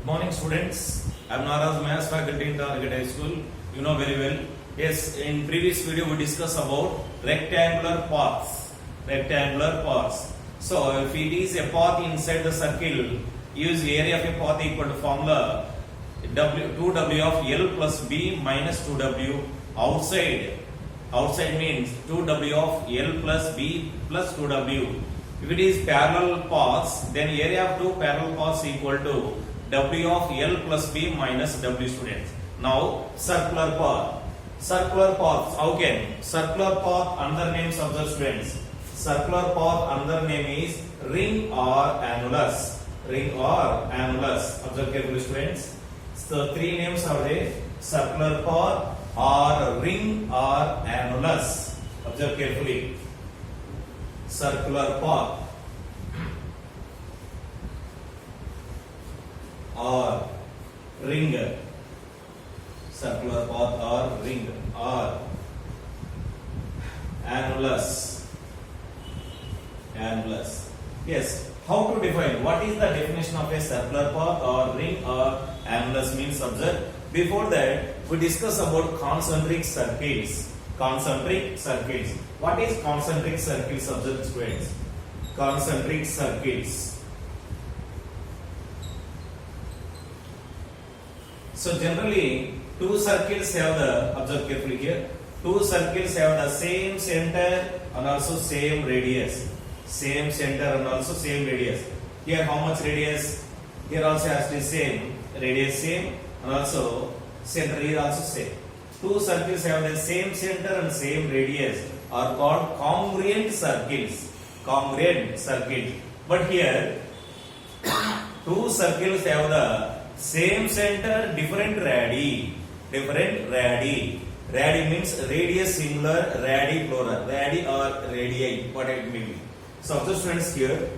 Good morning, students. I am Naraz, Maths faculty in Target High School. You know very well. Yes, in previous video we discussed about rectangular paths. Rectangular paths. So if it is a path inside the circle, use area of a path equal to formula 2w of L plus B minus 2w outside. Outside means 2w of L plus B plus 2w. If it is parallel paths, then area of two parallel paths equal to W of L plus B minus W, students. Now circular path. Circular paths. How can? Circular path another names of the students. Circular path another name is ring or annulus. Ring or annulus. Observe carefully, students. So three names are there: circular path or ring or annulus. Observe carefully. Circular path or ring. Circular path or ring or annulus. Annulus. Yes. How to define? What is the definition of a circular path or ring or annulus means? Observe. Before that, we discuss about concentric circles. Concentric circles. What is concentric circles? Observe, students. Concentric circles. So generally, two circles have the, observe carefully here, two circles have the same center and also same radius. Same center and also same radius. Here how much radius? Here also has to be same, radius same, and also center here also same. Two circles have the same center and same radius are called congruent circles. Congruent circles. But here two circles have the same center, different radii. Different radii. Radii means radius singular, radii plural. Radii or radii, what it may be. So observe, students, here.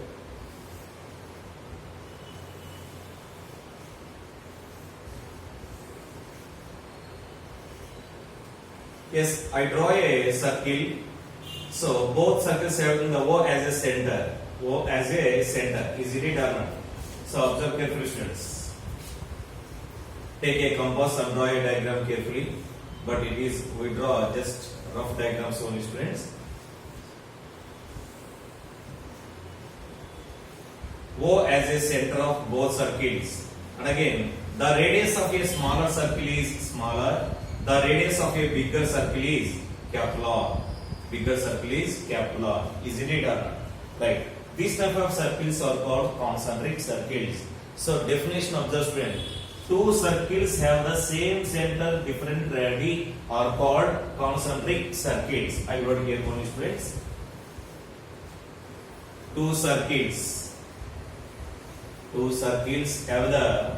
Yes, I draw a circle. So both circles having the O as a center. O as a center. Is it or not? So observe carefully, students. Take a compass and draw a diagram carefully. But it is, we draw just rough diagrams only, students. O as a center of both circles. And again, the radius of a smaller circle is smaller. The radius of a bigger circle is capital R. Bigger circle is capital R. Isn't it or not? Right. These type of circles are called concentric circles. So definition of the student. Two circles have the same center, different radii are called concentric circles. I wrote here only, students. Two circles have the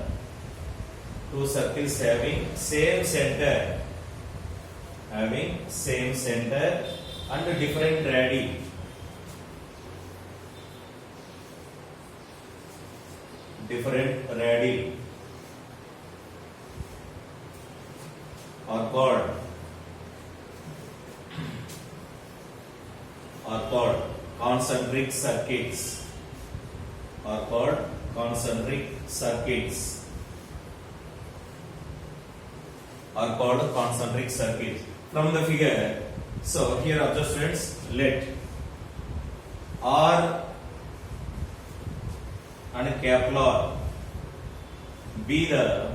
two circles having same center, and different radii. Different radii are called concentric circuits. Are called concentric circuits. Are called concentric circuits. From the figure, so here observe, students, let R and capital R be the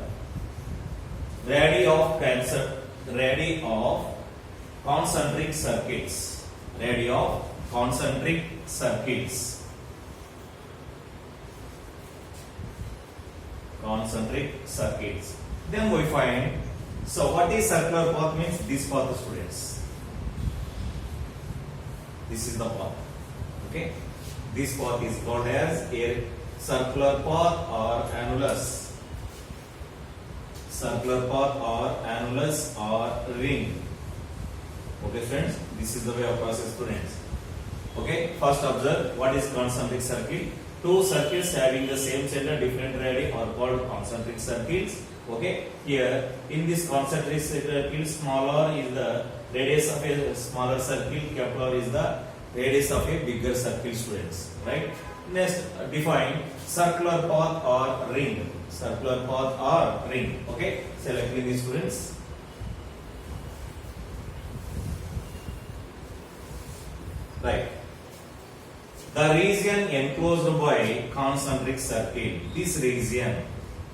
radii of concentric circuits. Radii of concentric circuits. Concentric circuits. Then we find, so what is circular path means? This path, students. This is the path. Okay. This path is called as a circular path or annulus. Circular path or annulus or ring. Okay, friends. This is the way of process, students. Okay. First observe what is concentric circle. Two circles having the same center, different radii are called concentric circles. Okay, here in this concentric circle, smaller is the radius of a smaller circle, capital R is the radius of a bigger circle, students. Right? Next, define circular path or ring. Circular path or ring. Okay, select the students. Right. The region enclosed by concentric circle. This region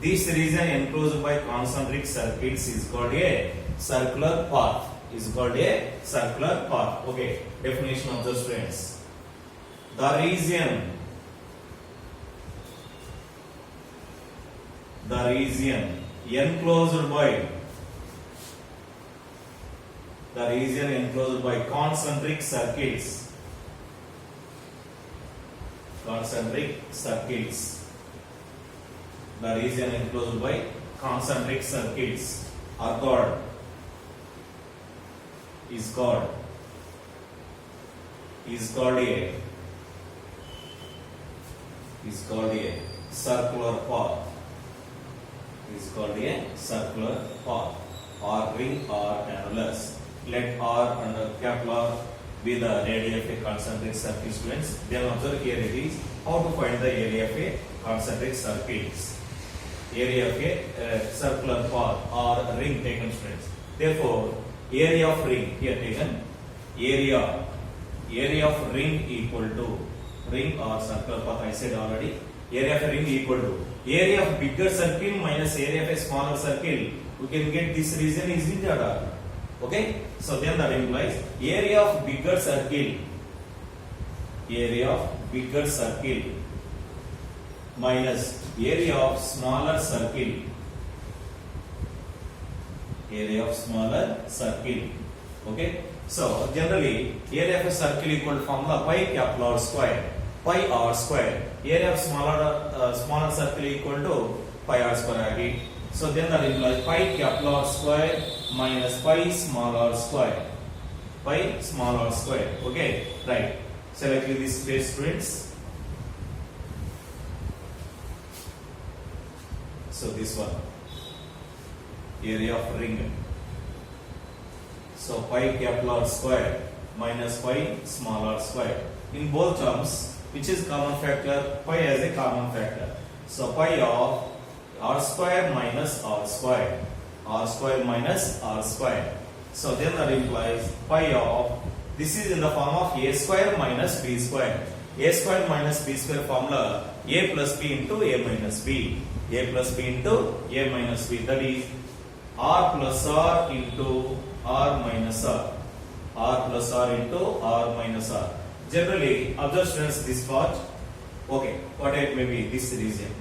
enclosed by concentric circles is called a circular path. Is called a circular path. Okay. Definition of the students. The region enclosed by concentric circles. The region enclosed by concentric circles are called is called a circular path. Is called a circular path or ring or annulus. Let R and capital be the radii of a concentric circle, students. Then observe here it is how to find the area of a concentric circles. Area of a circular path or ring taken, students. Therefore, area of ring here taken. Area of ring equal to ring or circular path. I said already. Area of a ring equal to area of bigger circle minus area of a smaller circle. We can get this region is in that. Okay, so then that implies area of bigger circle minus area of smaller circle. Okay, so generally area of a circle equal to formula pi capital R square. Pi R square. Area of smaller circle equal to pi R square again. So then that implies pi capital R square minus pi small r square. Pi small r square. Okay, right. Select this space, students. So this one. Area of ring. So pi capital R square minus pi small r square. In both terms, which is common factor? Pi as a common factor. So pi of r square minus r square. R square minus r square. So then that implies pi of, this is in the form of a square minus b square. A square minus b square formula a plus b into a minus b. A plus b into a minus b. That is r plus r into r minus r. R plus r into r minus r. Generally, observe, students, this part. Okay, what it may be, this region.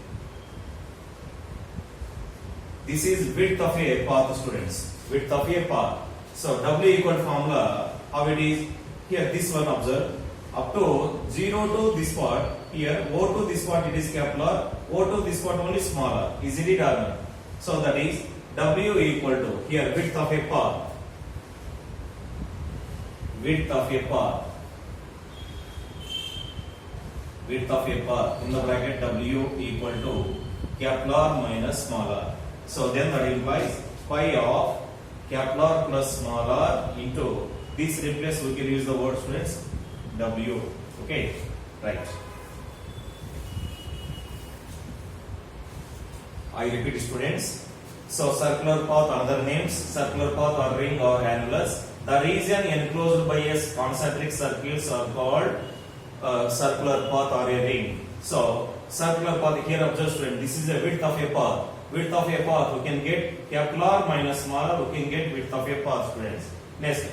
This is width of a path, students. Width of a path. So W equal formula, how it is? Here this one observe. Up to 0 to this part, here O to this part it is capital R, O to this part only smaller. Is it or not? So that is W equal to, here width of a path. Width of a path. Width of a path in the bracket W equal to capital R minus small r. So then that implies pi of capital R plus small r into this replace, we can use the word, students, W. Okay, right. I repeat, students. So circular path, other names, circular path or ring or annulus. The region enclosed by a concentric circles are called circular path or a ring. So circular path, here observe, student, this is a width of a path. Width of a path, we can get capital R minus small r, we can get width of a path, students. Next,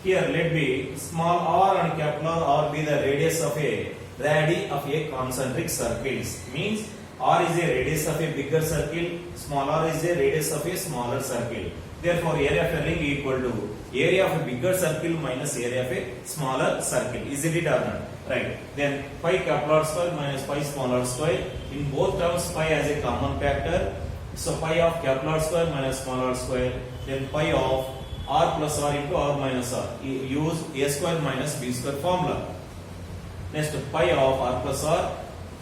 here let be small r and capital R be the radius of a radii of a concentric circles. Means R is a radius of a bigger circle, small r is a radius of a smaller circle. Therefore, area of a ring equal to area of a bigger circle minus area of a smaller circle. Is it or not? Right. Then pi capital R square minus pi small r square. In both terms, pi as a common factor. So pi of capital R square minus small r square. Then pi of r plus r into r minus r. Use a square minus b square formula. Next, pi of r plus r.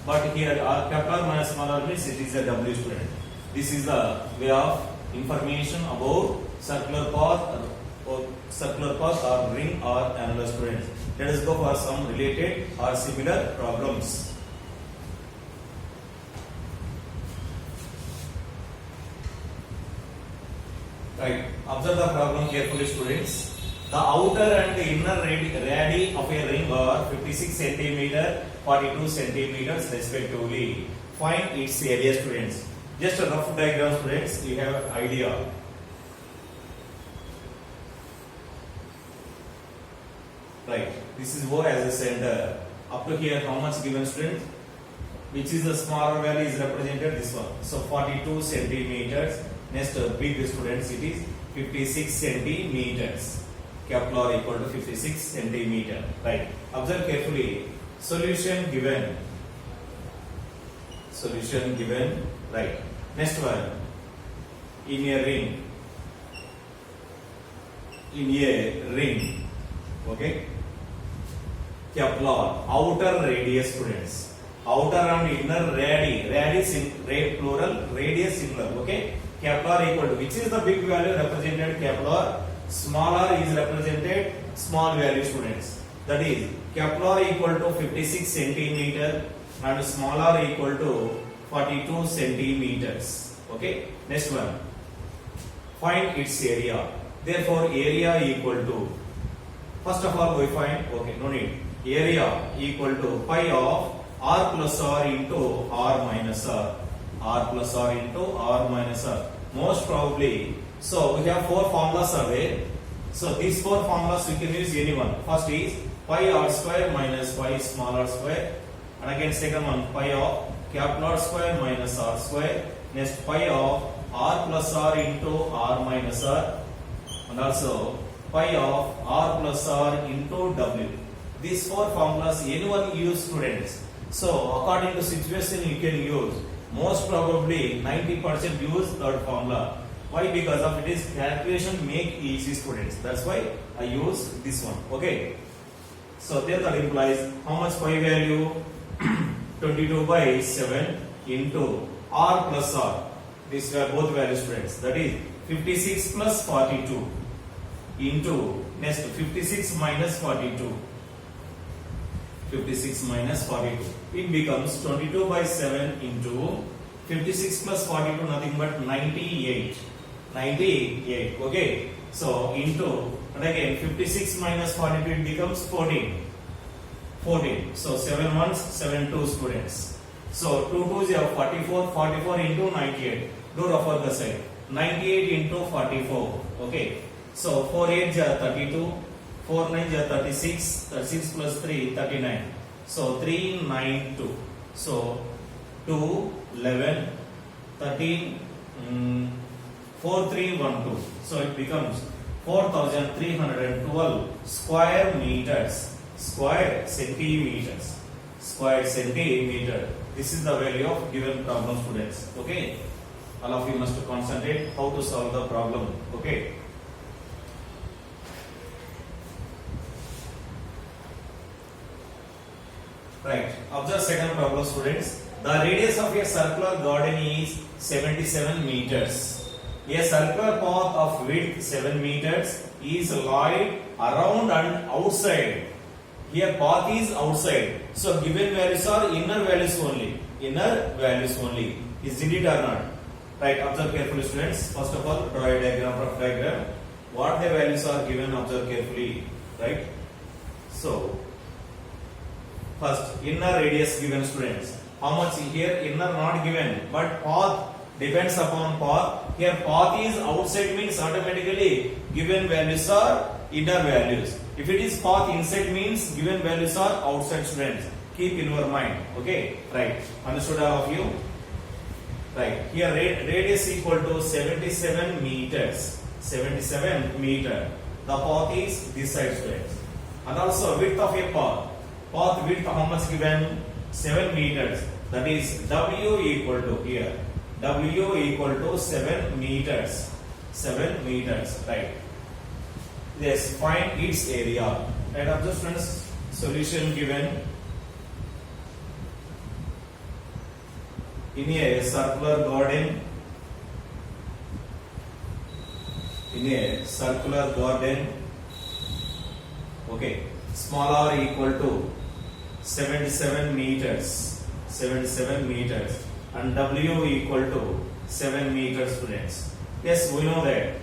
But here r capital R minus small r means it is a W, student. This is the way of information about circular path or ring or annulus, students. Let us go for some related or similar problems. Right. Observe the problem carefully, students. The outer and the inner radii of a ring are 56 centimeter, 42 centimeters respectively. Find its area, students. Just a rough diagram, students. You have idea. Right. This is O as a center. Up to here, how much given, student? Which is the smaller value is represented? This one. So 42 centimeters. Next, big students, it is 56 centimeters. Kepler equal to 56 centimeter. Right. Observe carefully. Solution given. Solution given. Right. Next one. In a ring. In a ring. Okay. Kepler. Outer radius, students. Outer and inner radii. Radius in plural. Radius singular. Okay. Kepler equal to, which is the big value represented? Kepler. Smaller is represented small value, students. That is Kepler equal to 56 centimeter and smaller equal to 42 centimeters. Okay. Next one. Find its area. Therefore, area equal to, first of all we find, okay, no need. Area equal to pi of r plus r into r minus r. R plus r into r minus r. Most probably. So we have four formulas are there. So these four formulas we can use any one. First is pi r square minus pi small r square. And again second one pi of Kepler square minus r square. Next pi of r plus r into r minus r. And also pi of r plus r into w. These four formulas anyone use, students. So according to situation you can use. Most probably 90% use third formula. Why? Because of it is calculation make easy, students. That's why I use this one. Okay. So there that implies how much pi value? 22 by 7 into r plus r. These were both values, students. That is 56 plus 42 into next 56 minus 42. 56 minus 42. It becomes 22 by 7 into 56 plus 42, nothing but 98. 98. Okay. So into, and again 56 minus 42, it becomes 14. 14. So 7 ones, 7 two, students. So 2 twos you have 44. 44 into 98. Do rough the side. 98 into 44. Okay. So 4 8 are 32. 4 9 are 36. 36 plus 3, 39. So 3 9 2. So 2 11 13 4 3 1 2. So it becomes 4312 square meters. Square centimeters. Square centimeter. This is the value of given problem, students. Okay. All of you must concentrate how to solve the problem. Okay. Right. Observe second problem, students. The radius of a circular garden is 77 meters. A circular path of width 7 meters is laid around and outside. Here path is outside. So given values are inner values only. Inner values only. Isn't it or not? Right. Observe carefully, students. First of all, draw a diagram, rough diagram. What the values are given, observe carefully. Right. So first, inner radius given, students. How much here? Inner not given, but path depends upon path. Here path is outside means automatically given values are inner values. If it is path inside means given values are outside, students. Keep in your mind. Okay, right. Understood all of you? Right. Here radius equal to 77 meters. 77 meter. The path is this side, students. And also width of a path. Path width how much given? 7 meters. That is W equal to here. W equal to 7 meters. 7 meters. Right. Yes, find its area. Right. Observe, students. Solution given. In a circular garden. In a circular garden. Okay. Small r equal to 77 meters. 77 meters. And W equal to 7 meters, students. Yes, we know that.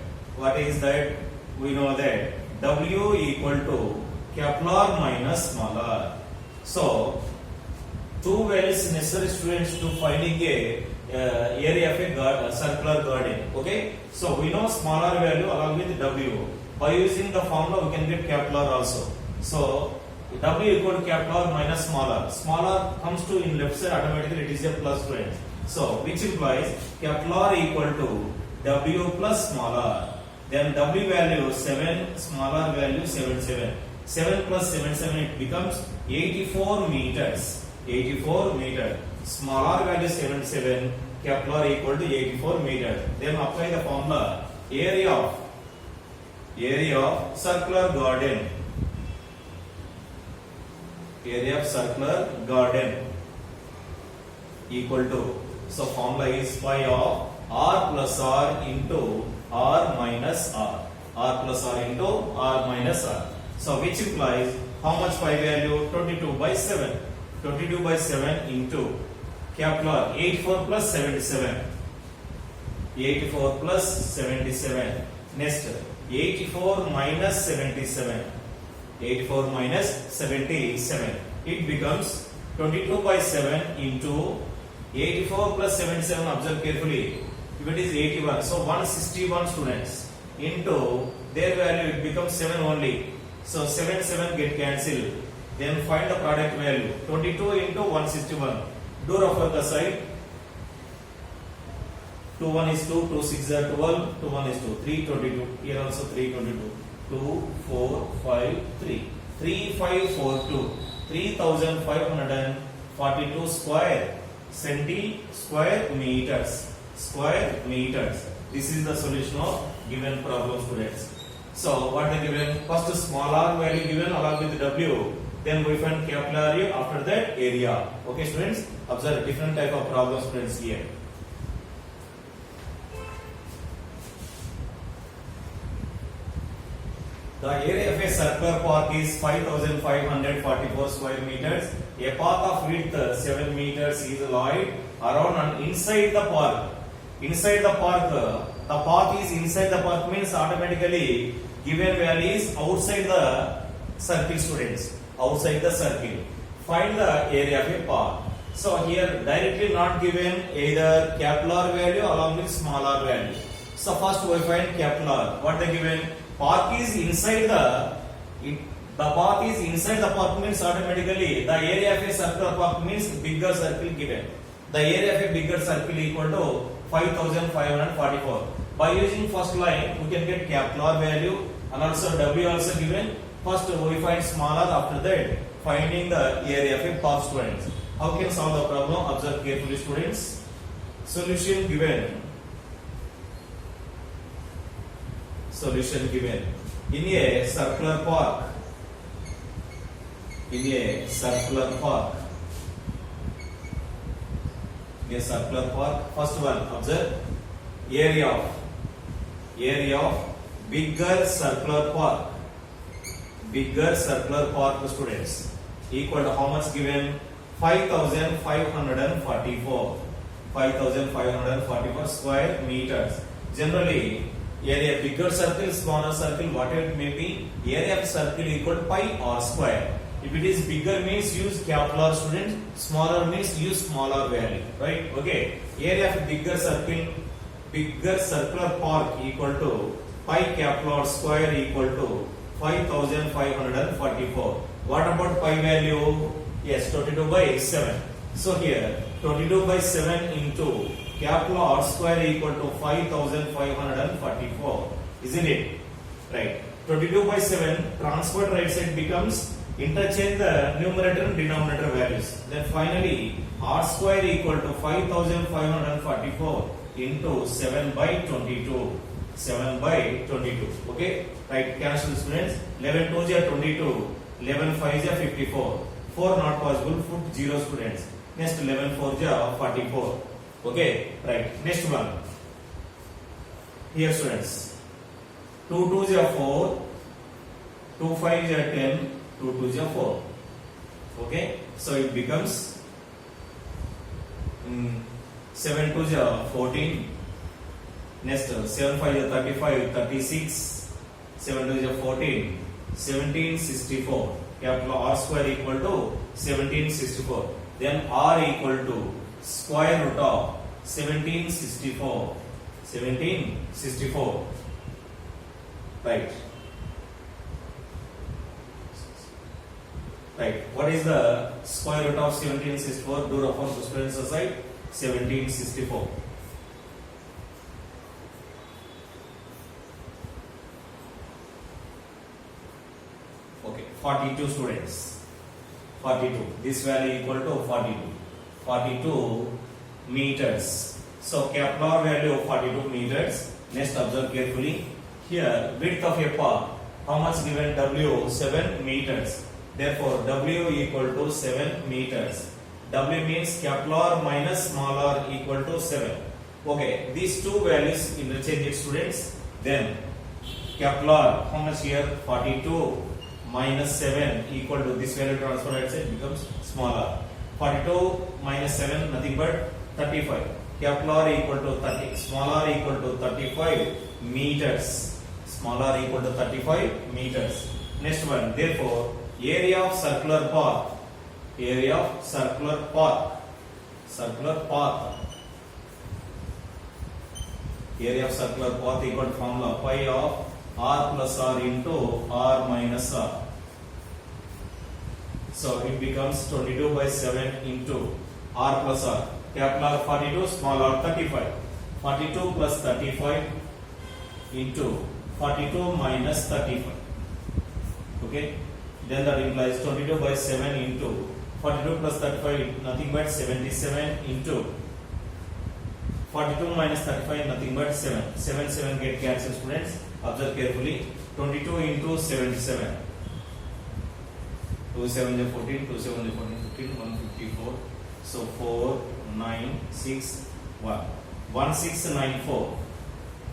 What is that? We know that W equal to Kepler minus smaller. So, two values necessary students to finding a area of a circular garden. Okay. So, we know smaller value along with W. By using the formula, we can get Kepler also. So, W equal to Kepler minus smaller. Smaller comes to in left side automatically it is a plus students. So, which implies Kepler equal to W plus smaller. Then W value 7, smaller value 77. 7 plus 77 it becomes 84 meters. 84 meters. Smaller value 77. Kepler equal to 84 meters. Then apply the formula. Area of circular garden. Area of circular garden equal to. So formula is pi of R plus R into R minus R. R plus R into R minus R. So which implies how much pi value? 22 by 7. 22 by 7 into Kepler 84 plus 77. 84 plus 77. Next 84 minus 77. 84 minus 77. It becomes 22 by 7 into 84 plus 77. Observe carefully. If it is 81, so 161 students into their value it becomes 7 only. So 7 get cancelled. Then find the product value. 22 into 161. Do rough the side. 2 1 is 2, 2 6 are 12, 2 1 is 2, 322. Here also 322. 2 4 5 3. 3 5 4 2. 3542 square meters. Square meters. This is the solution of given problem, students. So what they given? First smaller value given along with W. Then we find Kepler, after that area. Okay, students. Observe different type of problems, students, here. The area of a circular park is 5544 square meters. A path of width 7 meters is laid around and inside the park. Inside the park, the path is inside the park means automatically given value is outside the circle, students. Outside the circle. Find the area of a park. So here directly not given either Kepler value along with smaller value. So first we find Kepler. What they given? Park is inside the path is inside the park means automatically the area of a circular park means bigger circle given. The area of a bigger circle equal to 5544. By using first line we can get Kepler value and also W also given. First we find smaller, after that finding the area of a park, students. How can solve the problem? Observe carefully, students. Solution given. Solution given. In a circular park. In a circular park. In a circular park. First one, observe. Area of bigger circular park. Bigger circular park, students. Equal to how much given? 5544. 5544 square meters. Generally, area bigger circle, smaller circle, whatever it may be, area of circle equal to pi r square. If it is bigger means use Kepler, students. Smaller means use smaller value, right? Okay. Area of bigger circular park equal to pi Kepler square equal to 5544. What about pi value? Yes, 22 by 7. So here 22 by 7 into Kepler square equal to 5544, isn't it? Right. 22 by 7 transferred right side becomes interchange the numerator and denominator values. Then finally r square equal to 5544 into 7 by 22. 7 by 22. Okay. Right. Cancel, students. 11 2s are 22. 11 5s are 54. 4 not possible. Put 0, students. Next 11 4s are 44. Okay, right. Next one. Here, students. 2 2s are 4. 2 5s are 10. 2 2s are 4. Okay, so it becomes 7 2s are 14. Next 7 5 is 35, 36, 7 2 is 14, 1764. Capital R square equal to 1764. Then R equal to square root of 1764. 1764. Right. Right. What is the square root of 1764? Do reference to students aside. 1764. Okay. 42 students. 42. This value equal to 42. 42 meters. So capital R value of 42 meters. Next observe carefully. Here width of a path. How much given? W 7 meters. Therefore W equal to 7 meters. W means capital R minus small r equal to 7. Okay, these two values interchange students. Then capital R, how much here? 42 minus 7 equal to this value transfer outside becomes smaller. 42 minus 7 nothing but 35. Capital R equal to 30. Small r equal to 35 meters. Small r equal to 35 meters. Next one. Therefore, area of circular path. Area of circular path. Circular path. Area of circular path equal to formula pi of r plus r into r minus r. So it becomes 22 by 7 into r plus r. Capital R 42, small r 35. 42 plus 35 into 42 minus 35. Okay. Then that implies 22 by 7 into 42 plus 35, nothing but 77 into 42 minus 35, nothing but 7. 7 get cancelled students. Observe carefully. 22 into 77. 2 7 is 14, 2 7 is 14, 15, 154. So 4, 9, 6, 1. 1694.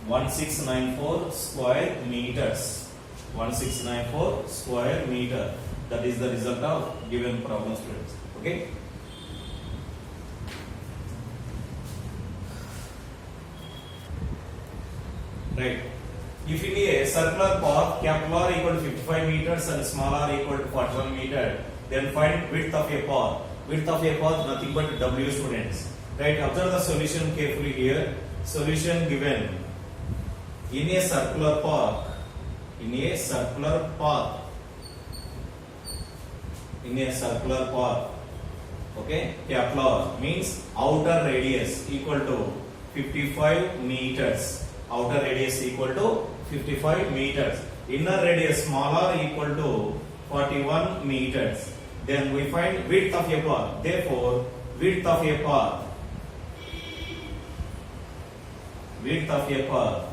1694 square meters. 1694 square meter. That is the result of given problem students. Okay. Right. If in a circular path, capital R equal to 55 meters and small r equal to 41 meter, then find width of a path. Width of a path nothing but W students. Right. Observe the solution carefully here. Solution given in a circular path. In a circular path. In a circular path. Okay. Capital R means outer radius equal to 55 meters. Outer radius equal to 55 meters. Inner radius small r equal to 41 meters. Then we find width of a path. Therefore, width of a path. Width of a path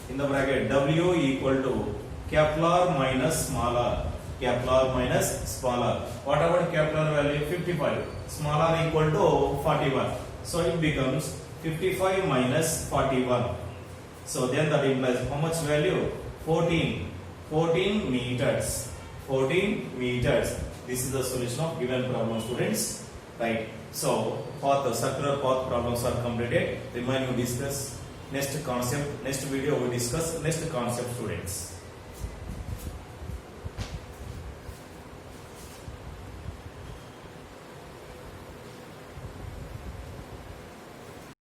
in the bracket W equal to capital R minus small r. Capital R minus small r. What about capital R value? 55. Small r equal to 41. So it becomes 55 minus 41. So then that implies how much value? 14. 14 meters. 14 meters. This is the solution of given problem students. Right. So path, circular path problems are completed. Remind you discuss next concept. Next video we discuss next concept students.